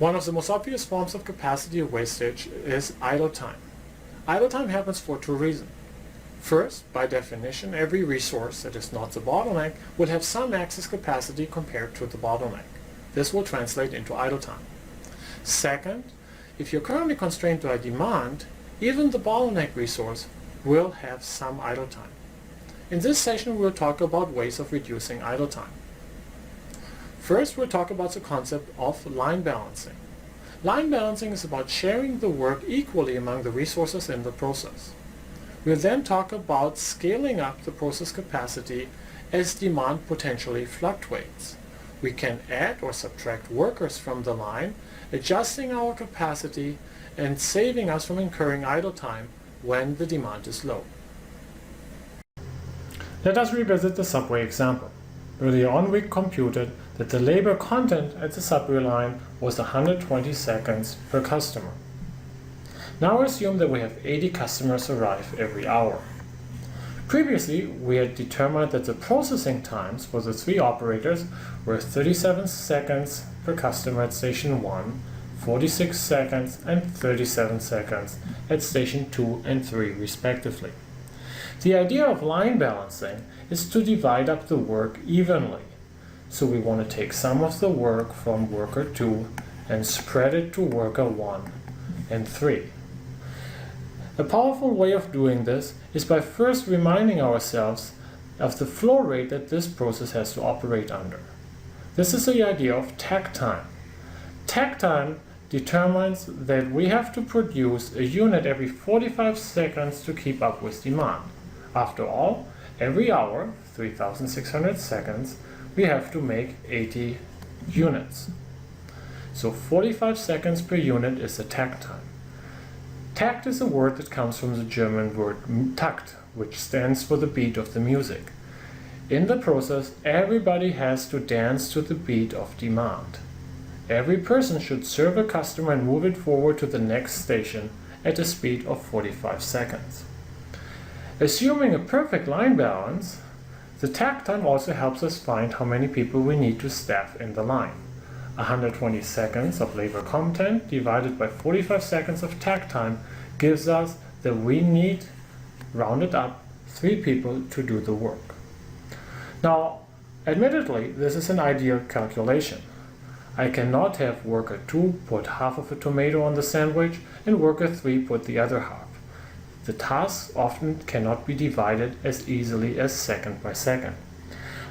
One of the most obvious forms of capacity wastage is idle time. Idle time happens for two reasons. First, by definition, every resource that is not the bottleneck will have some excess capacity compared to the bottleneck. This will translate into idle time. Second, if you're currently constrained by demand, even the bottleneck resource will have some idle time. In this session, we'll talk about ways of reducing idle time. First, we'll talk about the concept of line balancing. Line balancing is about sharing the work equally among the resources in the process. We'll then talk about scaling up the process capacity as demand potentially fluctuates. We can add or subtract workers from the line, adjusting our capacity and saving us from incurring idle time when the demand is low. Let us revisit the subway example. Earlier on, we computed that the labor content at the subway line was 120 seconds per customer. Now assume that we have 80 customers arrive every hour. Previously, we had determined that the processing times for the three operators were 37 seconds per customer at station 1, 46 seconds and 37 seconds at station 2 and 3 respectively. The idea of line balancing is to divide up the work evenly. So we want to take some of the work from worker 2 and spread it to worker 1 and 3. A powerful way of doing this is by first reminding ourselves of the flow rate that this process has to operate under. This is the idea of takt time. Takt time determines that we have to produce a unit every 45 seconds to keep up with demand. After all, every hour, 3,600 seconds, we have to make 80 units. So 45 seconds per unit is the takt time. Takt is a word that comes from the German word Takt, which stands for the beat of the music. In the process, everybody has to dance to the beat of demand. Every person should serve a customer and move it forward to the next station at a speed of 45 seconds. Assuming a perfect line balance, the takt time also helps us find how many people we need to staff in the line. 120 seconds of labor content divided by 45 seconds of takt time gives us that we need, rounded up, 3 people to do the work. Now, admittedly, this is an ideal calculation. I cannot have worker 2 put half of a tomato on the sandwich and worker 3 put the other half. The tasks often cannot be divided as easily as second by second.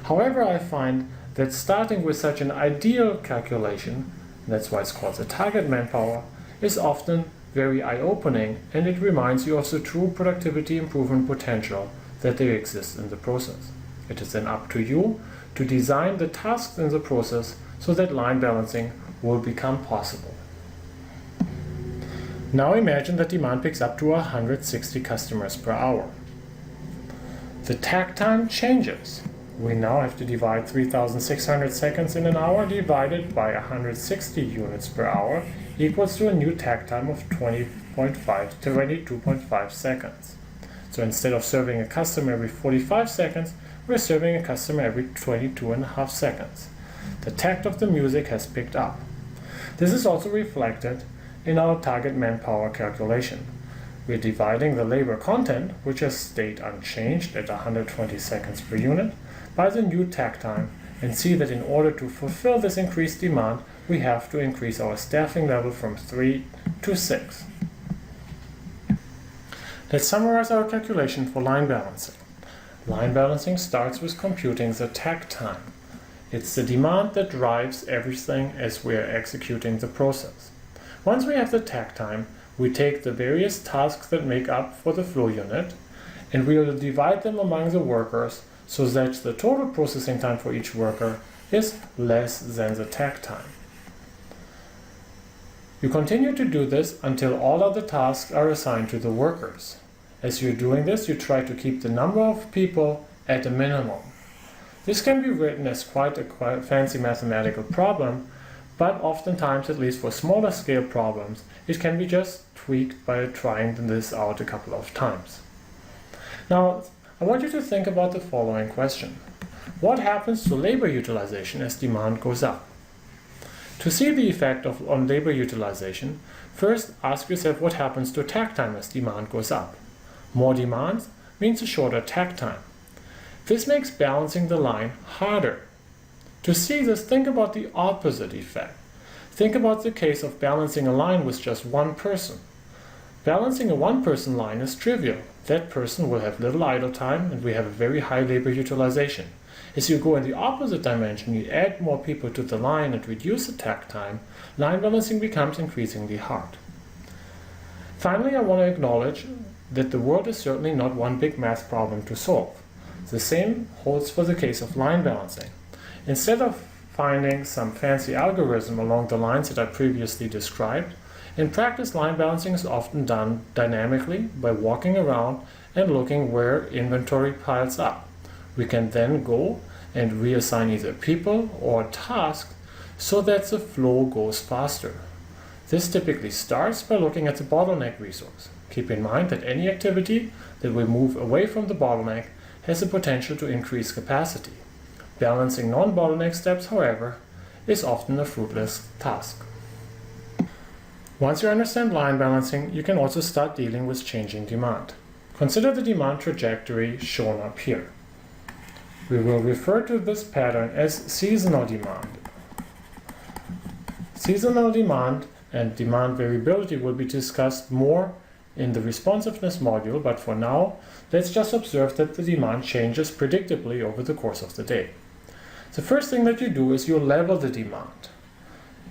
However, I find that starting with such an ideal calculation, that's why it's called the target manpower, is often very eye-opening, and it reminds you of the true productivity improvement potential that there exists in the process. It is then up to you to design the tasks in the process so that line balancing will become possible. Now imagine that demand picks up to 160 customers per hour. The takt time changes. We now have to divide 3,600 seconds in an hour divided by 160 units per hour equals to a new takt time of 22.5 seconds. So instead of serving a customer every 45 seconds, we're serving a customer every 22.5 seconds. The takt of the music has picked up. This is also reflected in our target manpower calculation. We're dividing the labor content, which has stayed unchanged at 120 seconds per unit, by the new takt time and see that in order to fulfill this increased demand, we have to increase our staffing level from 3 to 6. Let's summarize our calculation for line balancing. Line balancing starts with computing the takt time. It's the demand that drives everything as we are executing the process. Once we have the takt time, we take the various tasks that make up for the flow unit and we will divide them among the workers so that the total processing time for each worker is less than the takt time. You continue to do this until all other tasks are assigned to the workers. As you're doing this, you try to keep the number of people at a minimum. This can be written as quite a fancy mathematical problem, but oftentimes, at least for smaller scale problems, it can be just tweaked by trying this out a couple of times. Now, I want you to think about the following question. What happens to labor utilization as demand goes up? To see the effect on labor utilization, first ask yourself what happens to takt time as demand goes up. More demand means a shorter takt time. This makes balancing the line harder. To see this, think about the opposite effect. Think about the case of balancing a line with just one person. Balancing a one-person line is trivial. That person will have little idle time and we have a very high labor utilization. As you go in the opposite dimension, you add more people to the line and reduce the takt time, line balancing becomes increasingly hard. Finally, I want to acknowledge that the world is certainly not one big math problem to solve. The same holds for the case of line balancing. Instead of finding some fancy algorithm along the lines that I previously described, in practice line balancing is often done dynamically by walking around and looking where inventory piles up. We can then go and reassign either people or tasks so that the flow goes faster. This typically starts by looking at the bottleneck resource. Keep in mind that any activity that will move away from the bottleneck has the potential to increase capacity. Balancing non-bottleneck steps, however, is often a fruitless task. Once you understand line balancing, you can also start dealing with changing demand. Consider the demand trajectory shown up here. We will refer to this pattern as seasonal demand. Seasonal demand and demand variability will be discussed more in the responsiveness module, but for now, let's just observe that the demand changes predictably over the course of the day. The first thing that you do is you level the demand.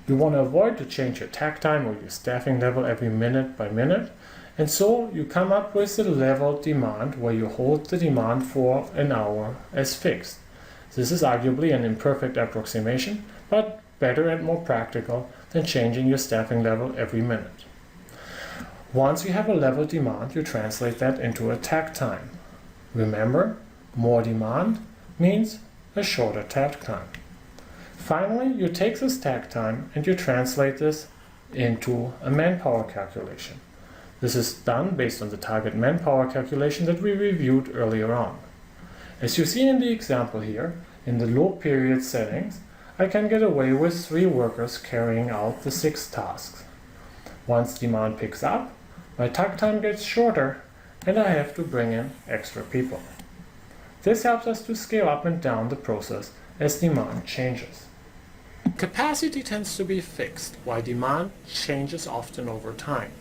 You want to avoid to change your takt time or your staffing level every minute by minute, and so you come up with a level demand where you hold the demand for an hour as fixed. This is arguably an imperfect approximation, but better and more practical than changing your staffing level every minute. Once you have a level demand, you translate that into a takt time. Remember, more demand means a shorter takt time. Finally, you take this takt time and you translate this into a manpower calculation. This is done based on the target manpower calculation that we reviewed earlier on. As you see in the example here, in the low period settings, I can get away with 3 workers carrying out the 6 tasks. Once demand picks up, my takt time gets shorter and I have to bring in extra people. This helps us to scale up and down the process as demand changes. Capacity tends to be fixed, while demand changes often over time.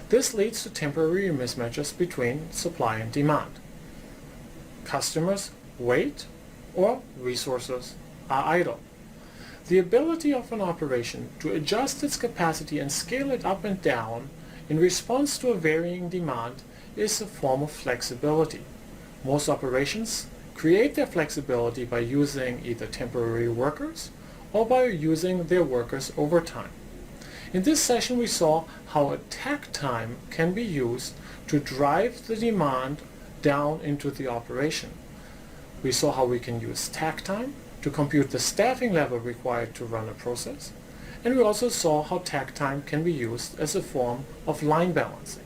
This leads to temporary mismatches between supply and demand. Customers wait or resources are idle. The ability of an operation to adjust its capacity and scale it up and down in response to a varying demand is a form of flexibility. Most operations create their flexibility by using either temporary workers or by using their workers overtime. In this session we saw how a takt time can be used to drive the demand down into the operation. We saw how we can use takt time to compute the staffing level required to run a process, and we also saw how takt time can be used as a form of line balancing.